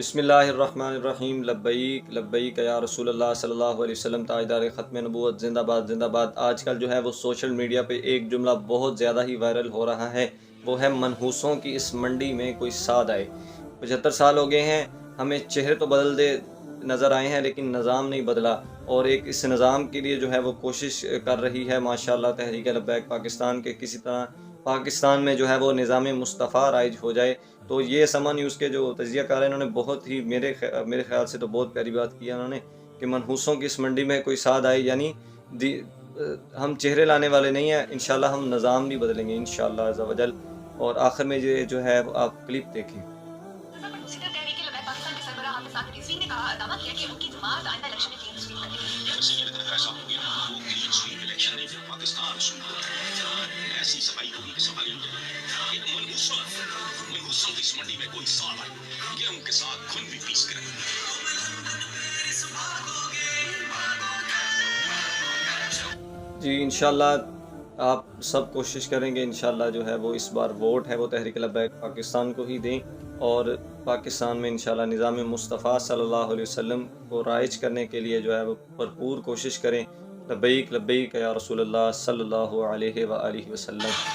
بسم اللہ الرحمن الرحیم لبیک لبیک یا رسول اللہ صلی اللہ علیہ وسلم تاجدار ختم نبوت زندہ باد زندہ باد۔ آج کل جو ہے وہ سوشل میڈیا پہ ایک جملہ بہت زیادہ ہی وائرل ہو رہا ہے، وہ ہے منحوسوں کی اس منڈی میں کوئی ساد آئے۔ 75 سال ہو گئے ہیں، ہمیں چہرے تو بدلتے نظر آئے ہیں لیکن نظام نہیں بدلا، اور ایک اس نظام کے لیے جو ہے وہ کوشش کر رہی ہے ماشاءاللہ تحریک لبیک پاکستان کے کسی طرح پاکستان میں جو ہے وہ نظام مصطفیٰ رائج ہو جائے۔ تو یہ سما نیوز کے جو تجزیہ کار ہیں انہوں نے بہت ہی میرے خیال سے تو بہت پیاری بات کی ہے انہوں نے، کہ منحوسوں کی اس منڈی میں کوئی ساد آئے، یعنی ہم چہرے لانے والے نہیں ہیں، انشاءاللہ ہم نظام بھی بدلیں گے انشاءاللہ عز و جل۔ اور آخر میں یہ جو ہے آپ کلپ دیکھیں۔ ایسی صفائی ہوگی کہ سوال منحوسوں کی اس منڈی میں کوئی سال آئے کہ ان کے ساتھ خون بھی پیس کریں۔ جی انشاءاللہ آپ سب کوشش کریں گے، انشاءاللہ جو ہے وہ اس بار ووٹ ہے وہ تحریک لبیک پاکستان کو ہی دیں، اور پاکستان میں انشاءاللہ نظام مصطفیٰ صلی اللہ علیہ وسلم کو رائج کرنے کے لیے جو ہے وہ بھرپور کوشش کریں۔ لبیک لبیک یا رسول اللہ صلی اللہ علیہ وآلہ وسلم۔